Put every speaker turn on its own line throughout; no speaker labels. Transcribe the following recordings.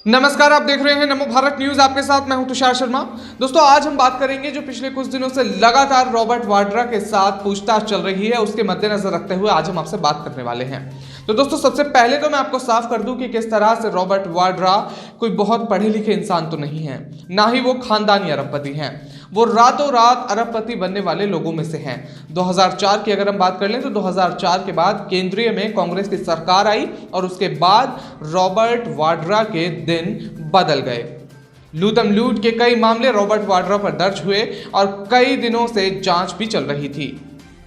नमस्कार, आप देख रहे हैं नमो भारत न्यूज। आपके साथ मैं हूं तुषार शर्मा। दोस्तों, आज हम बात करेंगे जो पिछले कुछ दिनों से लगातार रॉबर्ट वाड्रा के साथ पूछताछ चल रही है, उसके मद्देनजर रखते हुए आज हम आपसे बात करने वाले हैं। तो दोस्तों, सबसे पहले तो मैं आपको साफ कर दूं कि किस तरह से रॉबर्ट वाड्रा कोई बहुत पढ़े लिखे इंसान तो नहीं है, ना ही वो खानदानी अरबपति हैं। वो रातों रात अरबपति बनने वाले लोगों में से हैं। 2004 की अगर हम बात कर लें तो 2004 के बाद केंद्रीय में कांग्रेस की सरकार आई और उसके बाद रॉबर्ट वाड्रा के दिन बदल गए। लूटम लूट के कई मामले रॉबर्ट वाड्रा पर दर्ज हुए और कई दिनों से जांच भी चल रही थी।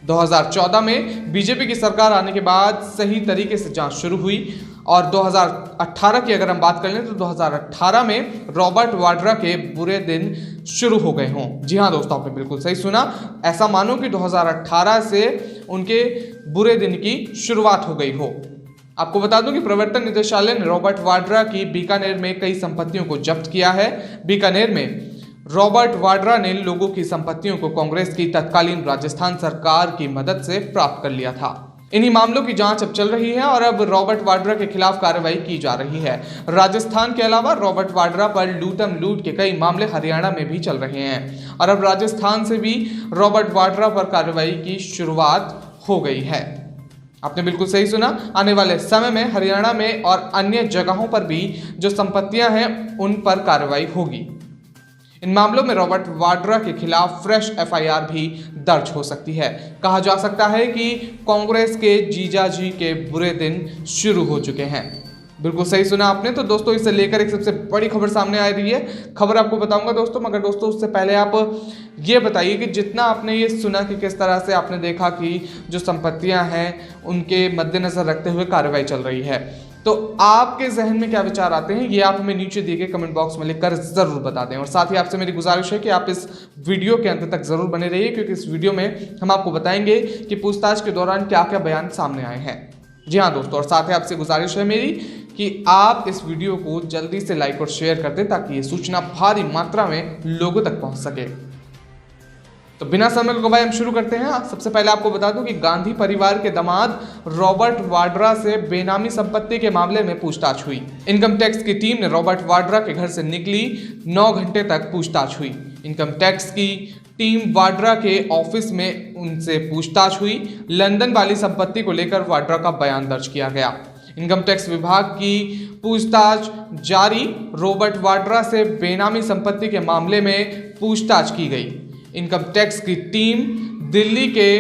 2014 में बीजेपी की सरकार आने के बाद सही तरीके से जांच शुरू हुई और 2018 की अगर हम बात कर लें तो 2018 में रॉबर्ट वाड्रा के बुरे दिन शुरू हो गए हों। जी हाँ दोस्तों, आपने बिल्कुल सही सुना। ऐसा मानो कि 2018 से उनके बुरे दिन की शुरुआत हो गई हो। आपको बता दूं कि प्रवर्तन निदेशालय ने रॉबर्ट वाड्रा की बीकानेर में कई संपत्तियों को जब्त किया है। बीकानेर में रॉबर्ट वाड्रा ने लोगों की संपत्तियों को कांग्रेस की तत्कालीन राजस्थान सरकार की मदद से प्राप्त कर लिया था। इन्हीं मामलों की जांच अब चल रही है और अब रॉबर्ट वाड्रा के खिलाफ कार्रवाई की जा रही है। राजस्थान के अलावा रॉबर्ट वाड्रा पर लूटम लूट के कई मामले हरियाणा में भी चल रहे हैं और अब राजस्थान से भी रॉबर्ट वाड्रा पर कार्रवाई की शुरुआत हो गई है। आपने बिल्कुल सही सुना। आने वाले समय में हरियाणा में और अन्य जगहों पर भी जो संपत्तियां हैं उन पर कार्रवाई होगी। इन मामलों में रॉबर्ट वाड्रा के खिलाफ फ्रेश एफआईआर भी दर्ज हो सकती है। कहा जा सकता है कि कांग्रेस के जीजाजी के बुरे दिन शुरू हो चुके हैं। बिल्कुल सही सुना आपने। तो दोस्तों, इसे लेकर एक सबसे बड़ी खबर सामने आ रही है। खबर आपको बताऊंगा दोस्तों, मगर दोस्तों उससे पहले आप ये बताइए कि जितना आपने ये सुना कि किस तरह से आपने देखा कि जो संपत्तियां हैं उनके मद्देनजर रखते हुए कार्रवाई चल रही है, तो आपके जहन में क्या विचार आते हैं, ये आप हमें नीचे दिए गए कमेंट बॉक्स में लिखकर जरूर बता दें। और साथ ही आपसे मेरी गुजारिश है कि आप इस वीडियो के अंत तक जरूर बने रहिए, क्योंकि इस वीडियो में हम आपको बताएंगे कि पूछताछ के दौरान क्या क्या बयान सामने आए हैं। जी हाँ दोस्तों, और साथ ही आपसे गुजारिश है मेरी कि आप इस वीडियो को जल्दी से लाइक और शेयर कर दें ताकि ये सूचना भारी मात्रा में लोगों तक पहुंच सके। तो बिना समय को गवाए हम शुरू करते हैं। सबसे पहले आपको बता दूं कि गांधी परिवार के दामाद रॉबर्ट वाड्रा से बेनामी संपत्ति के मामले में पूछताछ हुई। इनकम टैक्स की टीम ने रॉबर्ट वाड्रा के घर से निकली 9 घंटे तक पूछताछ हुई। इनकम टैक्स की टीम वाड्रा के ऑफिस में उनसे पूछताछ हुई। लंदन वाली संपत्ति को लेकर वाड्रा का बयान दर्ज किया गया। इनकम टैक्स विभाग की पूछताछ जारी। रॉबर्ट वाड्रा से बेनामी संपत्ति के मामले में पूछताछ की गई। इनकम टैक्स की टीम दिल्ली के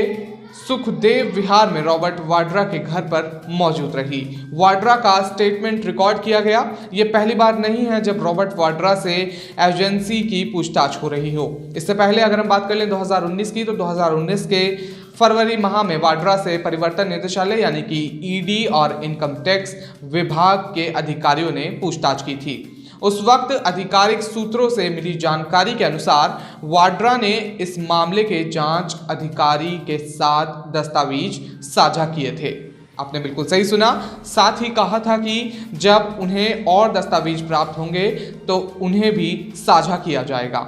सुखदेव विहार में रॉबर्ट वाड्रा के घर पर मौजूद रही। वाड्रा का स्टेटमेंट रिकॉर्ड किया गया। यह पहली बार नहीं है जब रॉबर्ट वाड्रा से एजेंसी की पूछताछ हो रही हो। इससे पहले अगर हम बात कर लें 2019 की, तो 2019 के फरवरी माह में वाड्रा से परिवर्तन निदेशालय यानी कि ईडी और इनकम टैक्स विभाग के अधिकारियों ने पूछताछ की थी। उस वक्त आधिकारिक सूत्रों से मिली जानकारी के अनुसार वाड्रा ने इस मामले के जांच अधिकारी के साथ दस्तावेज साझा किए थे। आपने बिल्कुल सही सुना। साथ ही कहा था कि जब उन्हें और दस्तावेज प्राप्त होंगे तो उन्हें भी साझा किया जाएगा।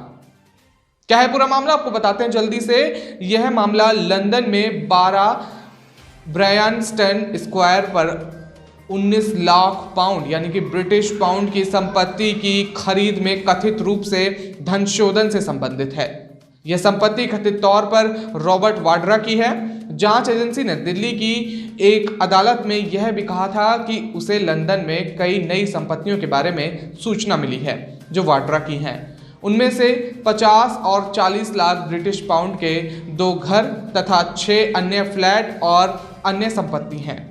क्या है पूरा मामला, आपको बताते हैं जल्दी से। यह मामला लंदन में 12 ब्रायनस्टन स्क्वायर पर 19 लाख पाउंड यानी कि ब्रिटिश पाउंड की संपत्ति की खरीद में कथित रूप से धन शोधन से संबंधित है। यह संपत्ति कथित तौर पर रॉबर्ट वाड्रा की है। जांच एजेंसी ने दिल्ली की एक अदालत में यह भी कहा था कि उसे लंदन में कई नई संपत्तियों के बारे में सूचना मिली है जो वाड्रा की हैं। उनमें से 50 और 40 लाख ब्रिटिश पाउंड के 2 घर तथा 6 अन्य फ्लैट और अन्य संपत्ति हैं।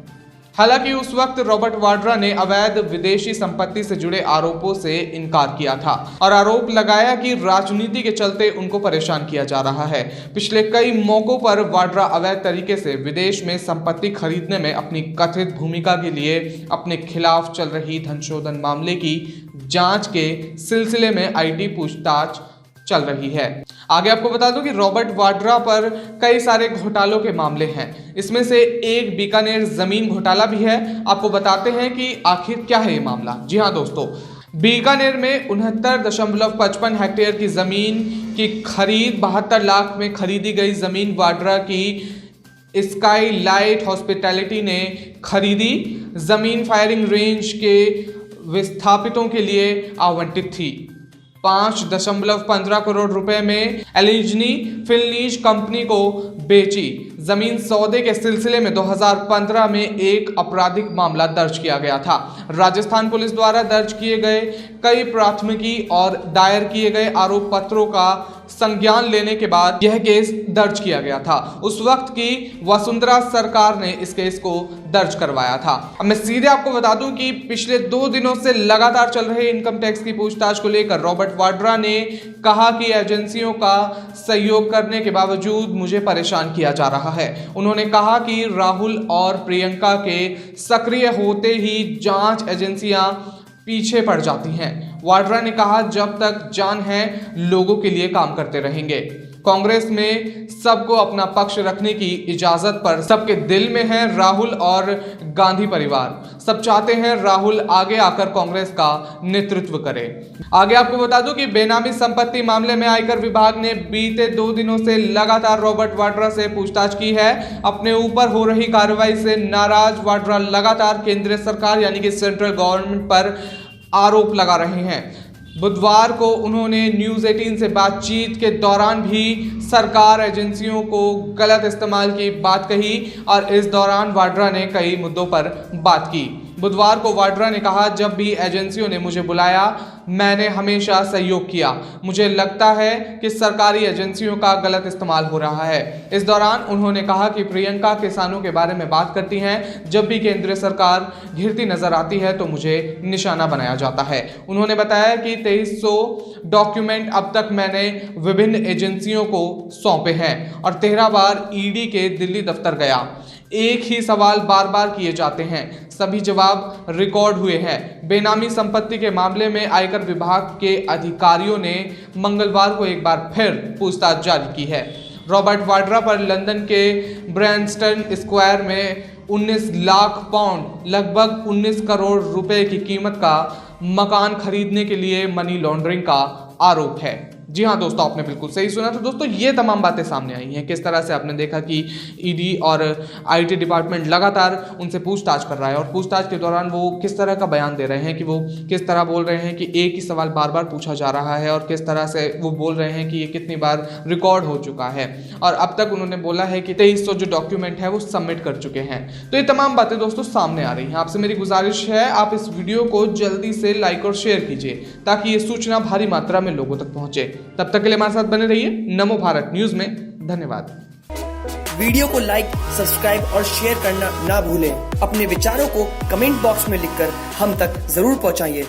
हालांकि उस वक्त रॉबर्ट वाड्रा ने अवैध विदेशी संपत्ति से जुड़े आरोपों से इनकार किया था और आरोप लगाया कि राजनीति के चलते उनको परेशान किया जा रहा है। पिछले कई मौकों पर वाड्रा अवैध तरीके से विदेश में संपत्ति खरीदने में अपनी कथित भूमिका के लिए अपने खिलाफ चल रही धनशोधन मामले की जांच के सिलसिले में आईटी पूछताछ चल रही है। आगे आपको बता दूं कि रॉबर्ट वाड्रा पर कई सारे घोटालों के मामले हैं। इसमें से एक बीकानेर जमीन घोटाला भी है। आपको बताते हैं कि आखिर क्या है ये मामला। जी हाँ दोस्तों, बीकानेर में 69.55 हेक्टेयर की जमीन की खरीद 72 लाख में खरीदी गई जमीन वाड्रा की स्काई लाइट हॉस्पिटैलिटी ने खरीदी। जमीन फायरिंग रेंज के विस्थापितों के लिए आवंटित थी। 5.15 करोड़ रुपए में एलिजनी फिलनीज कंपनी को बेची। जमीन सौदे के सिलसिले में 2015 में एक आपराधिक मामला दर्ज किया गया था। राजस्थान पुलिस द्वारा दर्ज किए गए कई प्राथमिकी और दायर किए गए आरोप पत्रों का संज्ञान लेने के बाद यह केस दर्ज किया गया था। उस वक्त की वसुंधरा सरकार ने इस केस को दर्ज करवाया था। अब मैं सीधे आपको बता दूं कि पिछले 2 दिनों से लगातार चल रहे इनकम टैक्स की पूछताछ को लेकर रॉबर्ट वाड्रा ने कहा कि एजेंसियों का सहयोग करने के बावजूद मुझे परेशान किया जा रहा है। उन्होंने कहा कि राहुल और प्रियंका के सक्रिय होते ही जांच एजेंसियां पीछे पड़ जाती हैं। वाड्रा ने कहा, जब तक जान है लोगों के लिए काम करते रहेंगे। कांग्रेस में सबको अपना पक्ष रखने की इजाजत पर सबके दिल में है राहुल और गांधी परिवार। सब चाहते हैं राहुल आगे आकर कांग्रेस का नेतृत्व करे। आगे आपको बता दूं कि बेनामी संपत्ति मामले में आयकर विभाग ने बीते 2 दिनों से लगातार रॉबर्ट वाड्रा से पूछताछ की है। अपने ऊपर हो रही कार्रवाई से नाराज वाड्रा लगातार केंद्रीय सरकार यानी कि सेंट्रल गवर्नमेंट पर आरोप लगा रहे हैं। बुधवार को उन्होंने न्यूज़ 18 से बातचीत के दौरान भी सरकार एजेंसियों को गलत इस्तेमाल की बात कही और इस दौरान वाड्रा ने कई मुद्दों पर बात की। बुधवार को वाड्रा ने कहा, जब भी एजेंसियों ने मुझे बुलाया मैंने हमेशा सहयोग किया। मुझे लगता है कि सरकारी एजेंसियों का गलत इस्तेमाल हो रहा है। इस दौरान उन्होंने कहा कि प्रियंका किसानों के बारे में बात करती हैं। जब भी केंद्रीय सरकार घिरती नजर आती है तो मुझे निशाना बनाया जाता है। उन्होंने बताया कि 2300 डॉक्यूमेंट अब तक मैंने विभिन्न एजेंसियों को सौंपे हैं और 13 बार ईडी के दिल्ली दफ्तर गया। एक ही सवाल बार बार किए जाते हैं, सभी जवाब रिकॉर्ड हुए हैं। बेनामी संपत्ति के मामले में आयकर विभाग के अधिकारियों ने मंगलवार को एक बार फिर पूछताछ जारी की है। रॉबर्ट वाड्रा पर लंदन के ब्रैनस्टन स्क्वायर में 19 लाख पाउंड लगभग 19 करोड़ रुपए की कीमत का मकान खरीदने के लिए मनी लॉन्ड्रिंग का आरोप है। जी हाँ दोस्तों, आपने बिल्कुल सही सुना। तो दोस्तों ये तमाम बातें सामने आई हैं। किस तरह से आपने देखा कि ईडी और आईटी डिपार्टमेंट लगातार उनसे पूछताछ कर रहा है और पूछताछ के दौरान वो किस तरह का बयान दे रहे हैं कि वो किस तरह बोल रहे हैं कि एक ही सवाल बार बार पूछा जा रहा है और किस तरह से वो बोल रहे हैं कि ये कितनी बार रिकॉर्ड हो चुका है और अब तक उन्होंने बोला है कि 2300 जो डॉक्यूमेंट है वो सबमिट कर चुके हैं। तो ये तमाम बातें दोस्तों सामने आ रही हैं। आपसे मेरी गुजारिश है, आप इस वीडियो को जल्दी से लाइक और शेयर कीजिए ताकि ये सूचना भारी मात्रा में लोगों तक पहुंचे। तब तक के लिए हमारे साथ बने रहिए नमो भारत न्यूज में। धन्यवाद।
वीडियो को लाइक, सब्सक्राइब और शेयर करना ना भूलें। अपने विचारों को कमेंट बॉक्स में लिखकर हम तक जरूर पहुंचाइए।